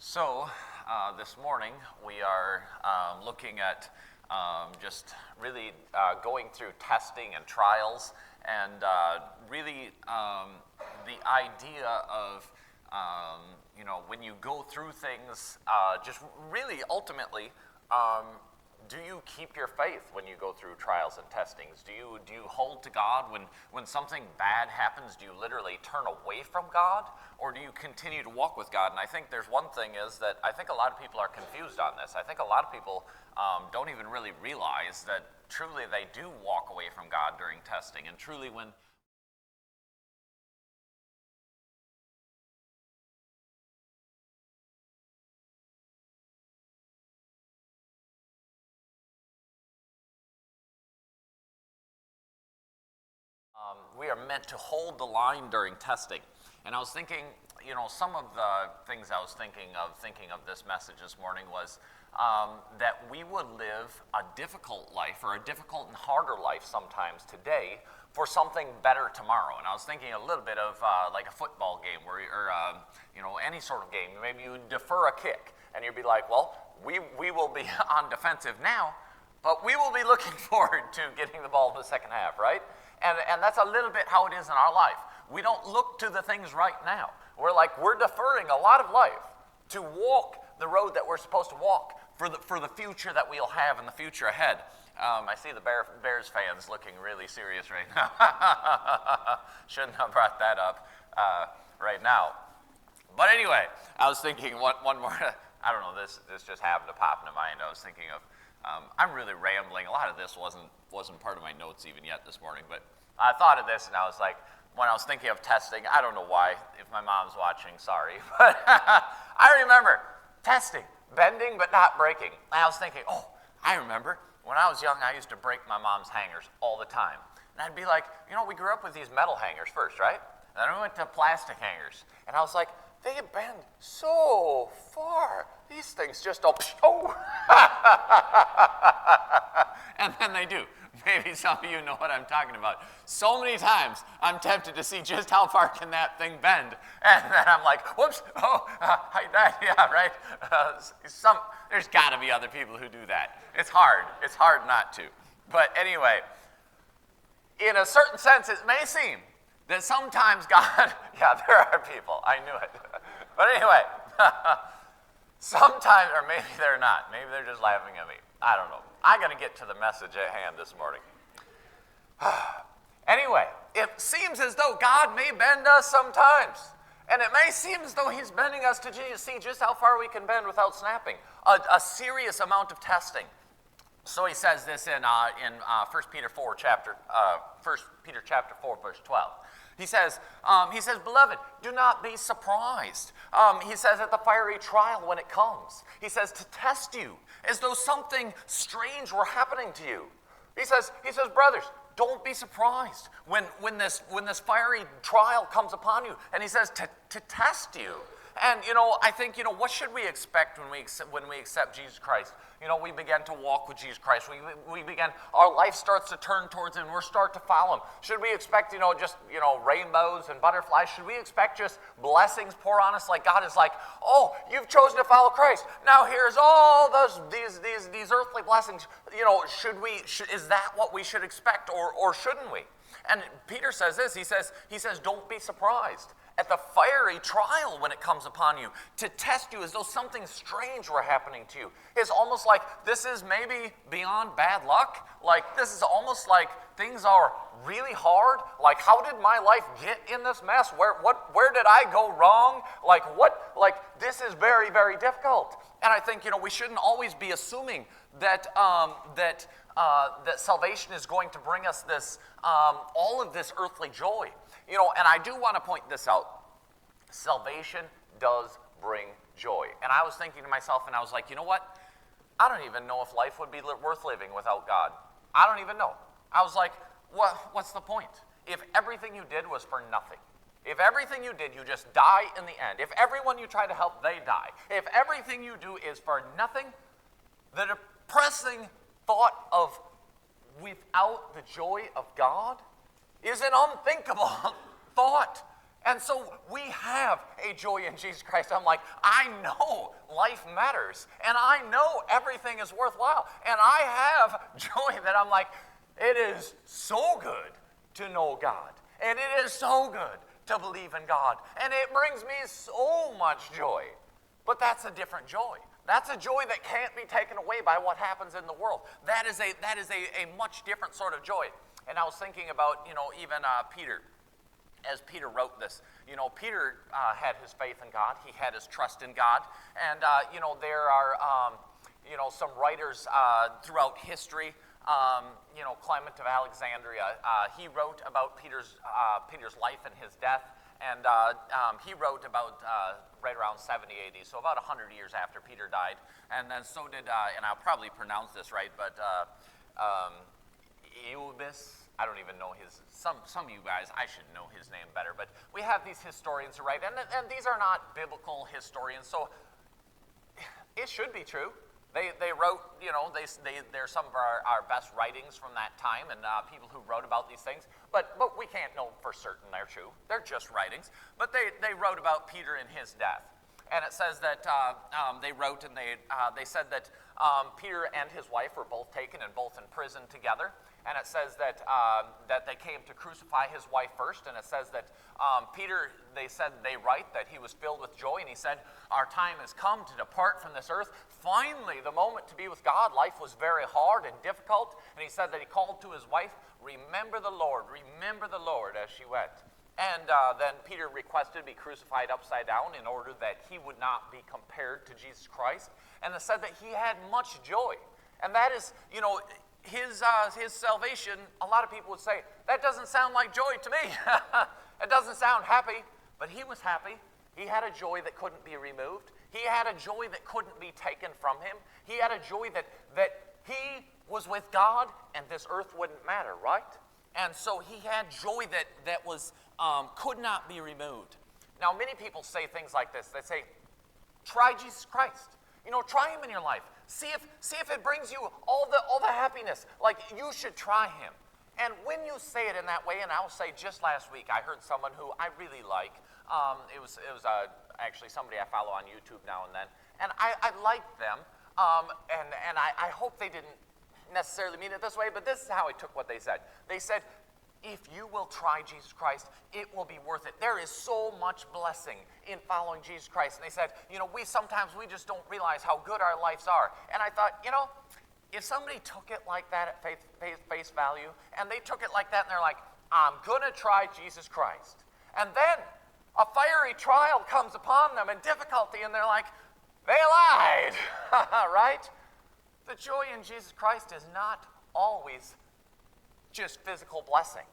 This morning we are looking at just really going through testing and trials, and really the idea of when you go through things, just really ultimately, do you keep your faith when you go through trials and testings? Do you hold to God when something bad happens? Do you literally turn away from God, or do you continue to walk with God? And I think there's one thing is that I think a lot of people are confused on this. I think a lot of people don't even really realize that truly they do walk away from God during testing, and truly when we are meant to hold the line during testing. And I was thinking, some of the things I was thinking of this message this morning was that we would live a difficult life, or a difficult and harder life sometimes today, for something better tomorrow. And I was thinking a little bit of like a football game, or any sort of game. Maybe you defer a kick, and you'd be like, well, we will be on defensive now, but we will be looking forward to getting the ball in the second half, right? And that's a little bit how it is in our life. We don't look to the things right now. We're deferring a lot of life to walk the road that we're supposed to walk for the future that we'll have in the future ahead. I see the Bears fans looking really serious right now. Shouldn't have brought that up right now. But anyway, I was thinking one more. I don't know, this just happened to pop into mind. I was thinking of, I'm really rambling. A lot of this wasn't part of my notes even yet this morning, but I thought of this, and I was like, when I was thinking of testing, I don't know why, if my mom's watching, sorry, but I remember testing, bending but not breaking. And I was thinking, I remember when I was young, I used to break my mom's hangers all the time. And I'd be like, we grew up with these metal hangers first, right? And then we went to plastic hangers, and I was like, they bend so far. These things just don't, and then they do. Maybe some of you know what I'm talking about. So many times I'm tempted to see just how far can that thing bend, and then I'm like, whoops, yeah, right? There's got to be other people who do that. It's hard not to. But anyway, in a certain sense, it may seem that sometimes God, yeah, there are people, I knew it. But anyway, sometimes, or maybe they're not. Maybe they're just laughing at me. I don't know. I got to get to the message at hand this morning. Anyway, it seems as though God may bend us sometimes. And it may seem as though he's bending us to see just how far we can bend without snapping. A serious amount of testing. So he says this in 1 Peter 4 chapter 4, verse 12. He says, beloved, do not be surprised. He says at the fiery trial when it comes. He says to test you as though something strange were happening to you. He says, brothers, don't be surprised when this fiery trial comes upon you. And he says to test you. And, I think, what should we expect when we accept Jesus Christ? We begin to walk with Jesus Christ. We begin, our life starts to turn towards him, and we start to follow him. Should we expect, just, rainbows and butterflies? Should we expect just blessings pour on us? Like God is like, you've chosen to follow Christ. Now here's all these earthly blessings. Is that what we should expect, or shouldn't we? And Peter says this, he says, don't be surprised at the fiery trial when it comes upon you, to test you as though something strange were happening to you. It's almost like this is maybe beyond bad luck. Like this is almost like things are really hard. Like, how did my life get in this mess? Where did I go wrong? This is very, very difficult. And I think, we shouldn't always be assuming that salvation is going to bring us this, all of this earthly joy. And I do want to point this out. Salvation does bring joy. And I was thinking to myself, and I was like, you know what? I don't even know if life would be worth living without God. I don't even know. I was like, what's the point? If everything you did was for nothing. If everything you did, you just die in the end. If everyone you try to help, they die. If everything you do is for nothing, the depressing thought of without the joy of God is an unthinkable thought. And so we have a joy in Jesus Christ. I'm like, I know life matters, and I know everything is worthwhile, and I have joy that I'm like, it is so good to know God, and it is so good to believe in God, and it brings me so much joy. But that's a different joy. That's a joy that can't be taken away by what happens in the world. That is a much different sort of joy. And I was thinking about, even Peter. As Peter wrote this, Peter had his faith in God. He had his trust in God. And, there are, some writers throughout history. Clement of Alexandria, he wrote about Peter's life and his death. And he wrote about right around 70 AD, so about 100 years after Peter died. And then so did, and I'll probably pronounce this right, but Eubis. I don't even know some of you guys, I should know his name better, but we have these historians who write, and these are not biblical historians, so it should be true. They wrote, they're some of our best writings from that time, and people who wrote about these things, but we can't know for certain they're true. They're just writings, but they wrote about Peter and his death. And it says that they wrote, and they said that Peter and his wife were both taken and both in prison together. And it says that that they came to crucify his wife first. And it says that Peter, they write that he was filled with joy, and he said, "Our time has come to depart from this earth. Finally, the moment to be with God. Life was very hard and difficult." And he said that he called to his wife, remember the Lord," as she went. And then Peter requested to be crucified upside down in order that he would not be compared to Jesus Christ. And it said that he had much joy. And that is, his salvation. A lot of people would say, that doesn't sound like joy to me. It doesn't sound happy. But he was happy. He had a joy that couldn't be removed. He had a joy that couldn't be taken from him. He had a joy that he was with God and this earth wouldn't matter, right? And so he had joy that was could not be removed. Now, many people say things like this. They say, try Jesus Christ. Try him in your life. See if it brings you all the happiness. Like, you should try him. And when you say it in that way, and I'll say, just last week, I heard someone who I really like. It was actually somebody I follow on YouTube now and then, and I liked them. And I hope they didn't necessarily mean it this way, but this is how I took what they said. They said, if you will try Jesus Christ, it will be worth it. There is so much blessing in following Jesus Christ. And they said, we sometimes just don't realize how good our lives are. And I thought, if somebody took it like that at face value, and they took it like that, and they're like, I'm going to try Jesus Christ. And then a fiery trial comes upon them and difficulty, and they're like, they lied, right? The joy in Jesus Christ is not always just physical blessing.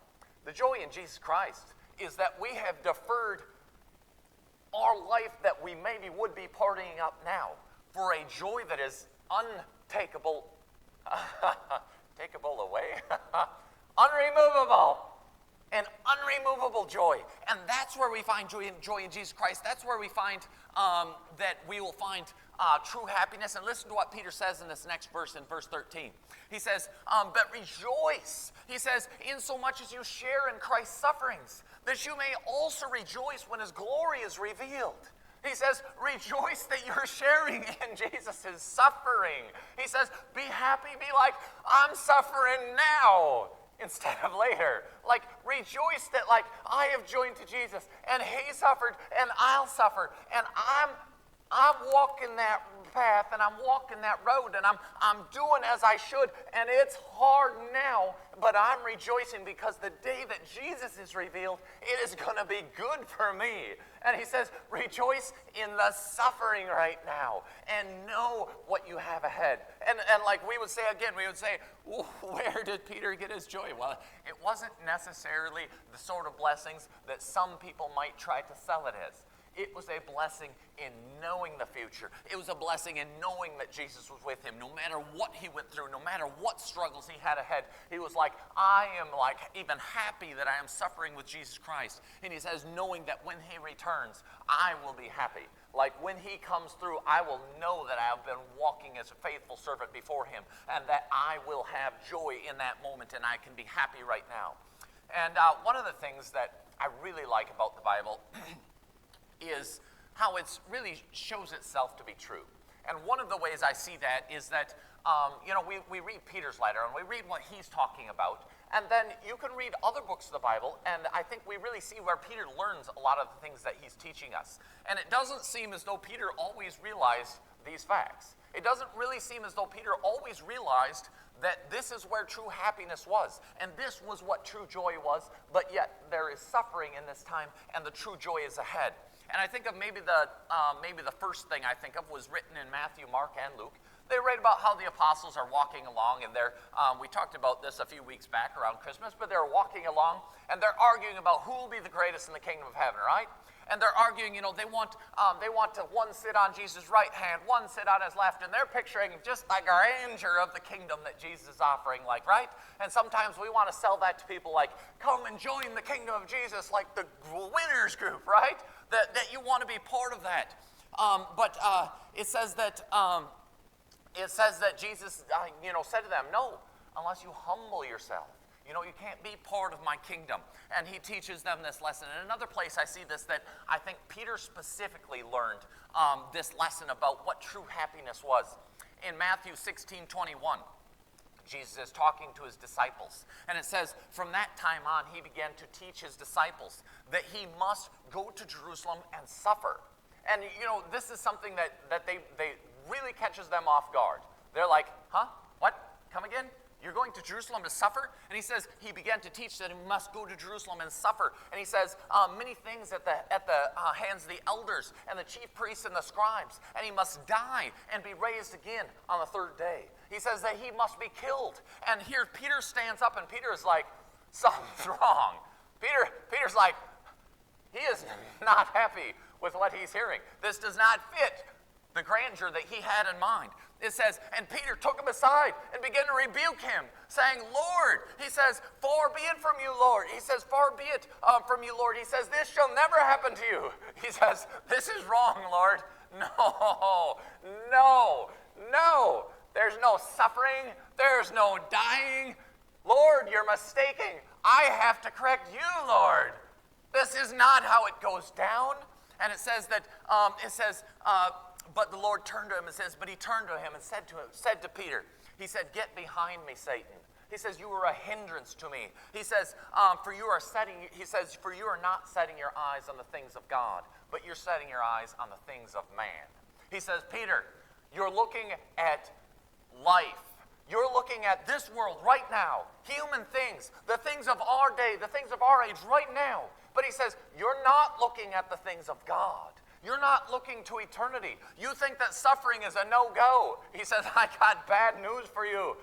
The joy in Jesus Christ is that we have deferred our life that we maybe would be partying up now for a joy that is untakeable, takeable away, unremovable, an unremovable joy. And that's where we find joy in Jesus Christ. That's where we find that we will find true happiness. And listen to what Peter says in this next verse, in verse 13. He says, but rejoice, he says, insomuch as you share in Christ's sufferings, that you may also rejoice when his glory is revealed. He says, rejoice that you're sharing in Jesus' suffering. He says, be happy, be like, I'm suffering now instead of later. Like, rejoice that, like, I have joined to Jesus, and he suffered, and I'll suffer, and I'm walking that path, and I'm walking that road, and I'm doing as I should, and it's hard now, but I'm rejoicing because the day that Jesus is revealed, it is going to be good for me. And he says, rejoice in the suffering right now, and know what you have ahead. And like we would say again, where did Peter get his joy? Well, it wasn't necessarily the sort of blessings that some people might try to sell it as. It was a blessing in knowing the future. It was a blessing in knowing that Jesus was with him. No matter what he went through, no matter what struggles he had ahead, he was like, I am like even happy that I am suffering with Jesus Christ. And he says, knowing that when he returns, I will be happy. Like when he comes through, I will know that I have been walking as a faithful servant before him, and that I will have joy in that moment, and I can be happy right now. And one of the things that I really like about the Bible is how it really shows itself to be true. And one of the ways I see that is that, we read Peter's letter and we read what he's talking about. And then you can read other books of the Bible, and I think we really see where Peter learns a lot of the things that he's teaching us. And it doesn't seem as though Peter always realized these facts. It doesn't really seem as though Peter always realized that this is where true happiness was, and this was what true joy was, but yet there is suffering in this time, and the true joy is ahead. And I think of maybe the first thing I think of was written in Matthew, Mark, and Luke. They write about how the apostles are walking along, and we talked about this a few weeks back around Christmas, but they're walking along, and they're arguing about who will be the greatest in the kingdom of heaven, right? And they're arguing, they want to one sit on Jesus' right hand, one sit on his left, and they're picturing just the grandeur of the kingdom that Jesus is offering, like, right? And sometimes we want to sell that to people like, come and join the kingdom of Jesus, like the winners group, right? That you want to be part of that. But it says that Jesus, said to them, no, unless you humble yourself. You can't be part of my kingdom. And he teaches them this lesson. In another place I see this, that I think Peter specifically learned this lesson about what true happiness was. In Matthew 16:21, Jesus is talking to his disciples. And it says, from that time on, he began to teach his disciples that he must go to Jerusalem and suffer. And, this is something that they really catches them off guard. They're like, huh? What? Come again? You're going to Jerusalem to suffer? And he says he began to teach that he must go to Jerusalem and suffer. And he says many things at the hands of the elders and the chief priests and the scribes. And he must die and be raised again on the third day. He says that he must be killed. And here Peter stands up, and Peter is like, something's wrong. Peter's like, he is not happy with what he's hearing. This does not fit the grandeur that he had in mind. It says, and Peter took him aside and began to rebuke him, saying, Lord, he says, far be it from you, Lord. He says, far be it from you, Lord. He says, this shall never happen to you. He says, this is wrong, Lord. No. There's no suffering. There's no dying. Lord, you're mistaking. I have to correct you, Lord. This is not how it goes down. And it says that, but the Lord turned to him and says, but he turned to him and said to Peter, he said, get behind me, Satan. He says, you are a hindrance to me. He says, for you are not setting your eyes on the things of God, but you're setting your eyes on the things of man. He says, Peter, you're looking at life. You're looking at this world right now, human things, the things of our day, the things of our age right now. But he says, you're not looking at the things of God. You're not looking to eternity. You think that suffering is a no-go. He says, I got bad news for you.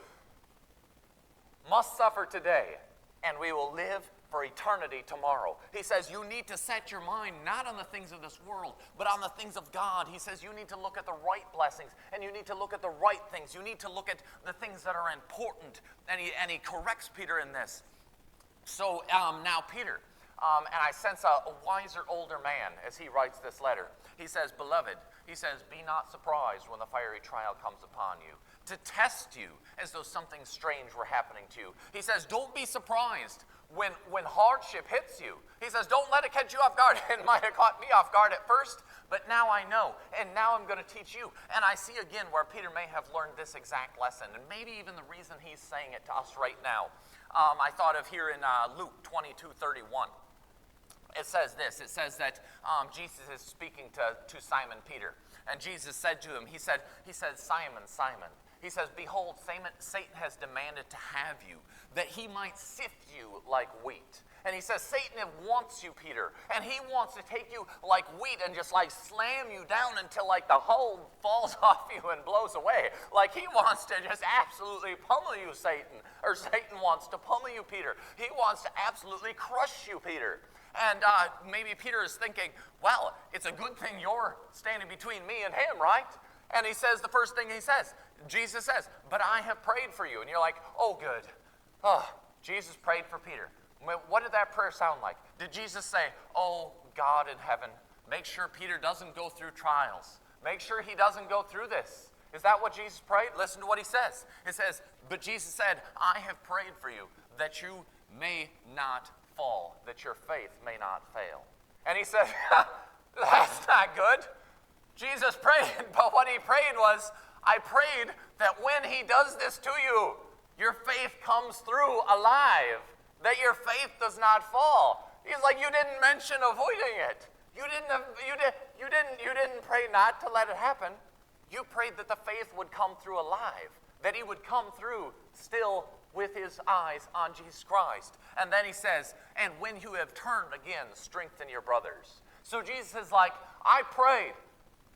Must suffer today, and we will live for eternity tomorrow. He says, you need to set your mind not on the things of this world, but on the things of God. He says, you need to look at the right blessings, and you need to look at the right things. You need to look at the things that are important. And he corrects Peter in this. So now Peter, and I sense a wiser older man as he writes this letter. He says, beloved, he says, be not surprised when the fiery trial comes upon you, to test you as though something strange were happening to you. He says, don't be surprised when hardship hits you. He says, don't let it catch you off guard. It might have caught me off guard at first, but now I know, and now I'm going to teach you. And I see again where Peter may have learned this exact lesson, and maybe even the reason he's saying it to us right now. I thought of here in Luke 22:31. It says this. It says that Jesus is speaking to Simon Peter. And Jesus said to him, he said, Simon, Simon. He says, behold, Satan has demanded to have you, that he might sift you like wheat. And he says, Satan wants you, Peter. And he wants to take you like wheat and just like slam you down until like the hull falls off you and blows away. Like he wants to just absolutely pummel you, Satan. Or Satan wants to pummel you, Peter. He wants to absolutely crush you, Peter. And maybe Peter is thinking, well, it's a good thing you're standing between me and him, right? And he says, the first thing he says, Jesus says, but I have prayed for you. And you're like, oh, good. Oh, Jesus prayed for Peter. What did that prayer sound like? Did Jesus say, oh, God in heaven, make sure Peter doesn't go through trials. Make sure he doesn't go through this. Is that what Jesus prayed? Listen to what he says. It says, but Jesus said, I have prayed for you that you may not fall, that your faith may not fail. And he said, that's not good. Jesus prayed, but what he prayed was, I prayed that when he does this to you, your faith comes through alive, that your faith does not fall. He's like, you didn't mention avoiding it. You didn't pray not to let it happen. You prayed that the faith would come through alive, that he would come through still with his eyes on Jesus Christ. And then he says, and when you have turned again, strengthen your brothers. So Jesus is like, I prayed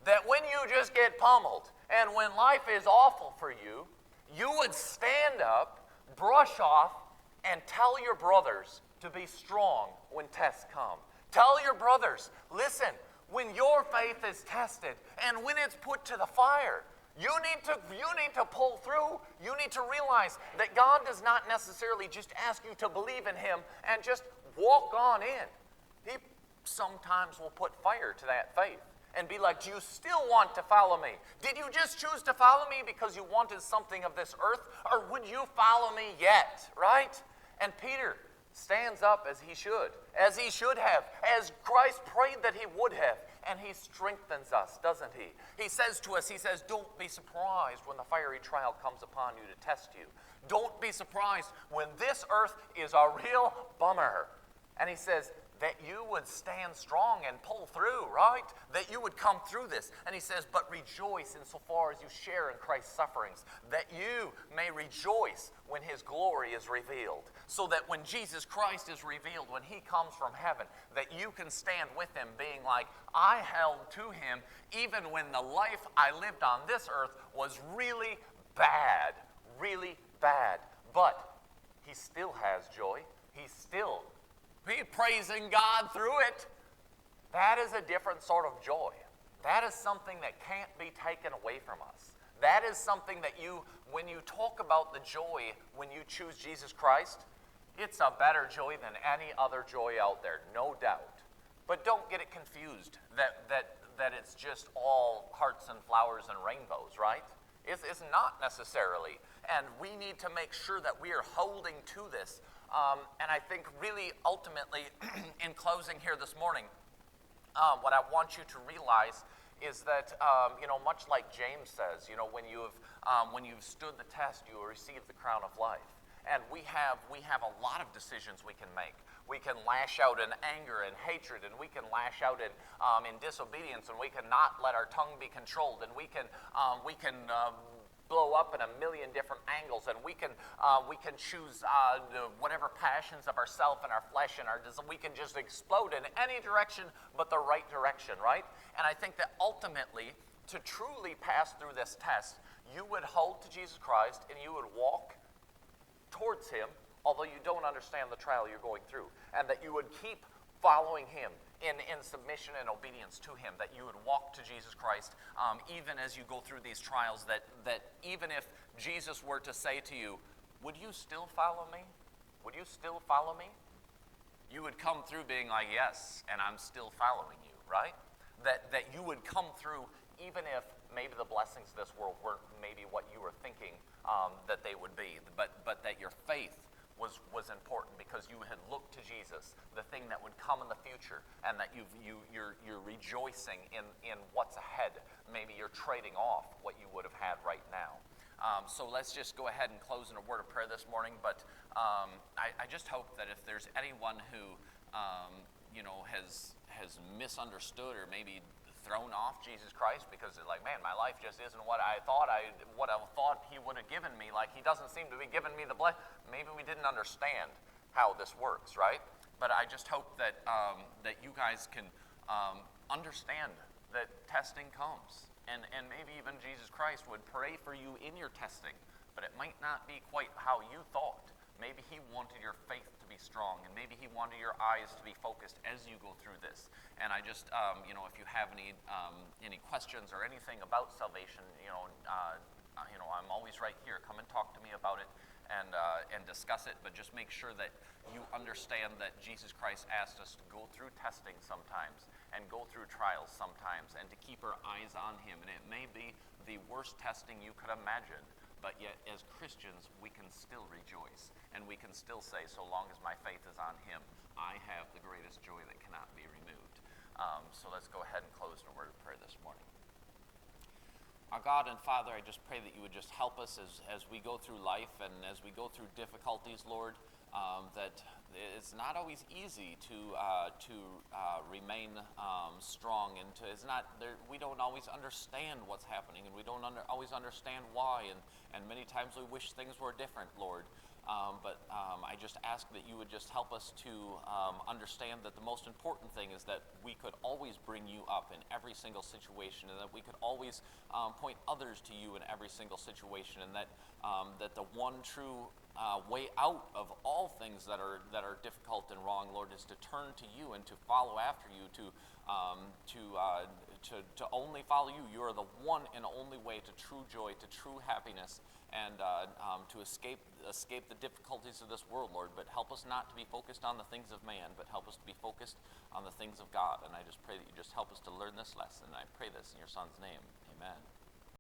that when you just get pummeled and when life is awful for you, you would stand up, brush off, and tell your brothers to be strong when tests come. Tell your brothers, listen, when your faith is tested and when it's put to the fire, you need to pull through. You need to realize that God does not necessarily just ask you to believe in him and just walk on in. He sometimes will put fire to that faith and be like, do you still want to follow me? Did you just choose to follow me because you wanted something of this earth? Or would you follow me yet, right? And Peter stands up as he should have, as Christ prayed that he would have. And he strengthens us, doesn't he? He says to us, don't be surprised when the fiery trial comes upon you to test you. Don't be surprised when this earth is a real bummer. And he says, that you would stand strong and pull through, right? That you would come through this. And he says, but rejoice insofar as you share in Christ's sufferings, that you may rejoice when his glory is revealed. So that when Jesus Christ is revealed, when he comes from heaven, that you can stand with him being like, I held to him even when the life I lived on this earth was really bad. But he still has joy. He's praising God through it. That is a different sort of joy. That is something that can't be taken away from us. That is something that when you talk about the joy when you choose Jesus Christ, it's a better joy than any other joy out there, no doubt. But don't get it confused that it's just all hearts and flowers and rainbows, right? It's not necessarily. And we need to make sure that we are holding to this. And I think really ultimately, in closing here this morning, what I want you to realize is that, much like James says, when you've stood the test, you will receive the crown of life. And we have a lot of decisions we can make. We can lash out in anger and hatred, and we can lash out in disobedience, and we can not let our tongue be controlled, and we can blow up in a million different angles, and we can choose whatever passions of ourself and our flesh and we can just explode in any direction but the right direction, right? And I think that ultimately, to truly pass through this test, you would hold to Jesus Christ and you would walk towards him, although you don't understand the trial you're going through, and that you would keep following him in submission and obedience to him, that you would walk to Jesus Christ even as you go through these trials, that even if Jesus were to say to you, would you still follow me? Would you still follow me? You would come through being like, yes, and I'm still following you, right? That you would come through even if maybe the blessings of this world weren't maybe what you were thinking that they would be, but that your faith was important because you had looked to Jesus, the thing that would come in the future, and that you're rejoicing in what's ahead. Maybe you're trading off what you would have had right now. So let's just go ahead and close in a word of prayer this morning. But I just hope that if there's anyone who has misunderstood or maybe thrown off Jesus Christ because they're like, man, my life just isn't what I thought he would have given me. Like, he doesn't seem to be giving me the blessing. Maybe we didn't understand how this works, right? But I just hope that that you guys can understand that testing comes, and maybe even Jesus Christ would pray for you in your testing, but it might not be quite how you thought. Maybe he wanted your faith to be strong, and maybe he wanted your eyes to be focused as you go through this. And I just, if you have any questions or anything about salvation, I'm always right here. Come and talk to me about it and discuss it. But just make sure that you understand that Jesus Christ asked us to go through testing sometimes and go through trials sometimes, and to keep our eyes on him. And it may be the worst testing you could imagine, but yet as Christians, we can still rejoice. And we can still say, so long as my faith is on him, I have the greatest joy that cannot be removed. So let's go ahead and close in a word of prayer this morning. Our God and Father, I just pray that you would just help us as we go through life and as we go through difficulties, Lord, that it's not always easy to remain strong, and we don't always understand what's happening, and we don't always understand why, and many times we wish things were different, Lord. But I just ask that you would just help us to understand that the most important thing is that we could always bring you up in every single situation, and that we could always point others to you in every single situation, and that the one true way out of all things that are difficult and wrong, Lord, is to turn to you and to follow after you, to only follow you. You are the one and only way to true joy, to true happiness, and to escape the difficulties of this world, Lord. But help us not to be focused on the things of man, but help us to be focused on the things of God. And I just pray that you just help us to learn this lesson. And I pray this in your Son's name. Amen.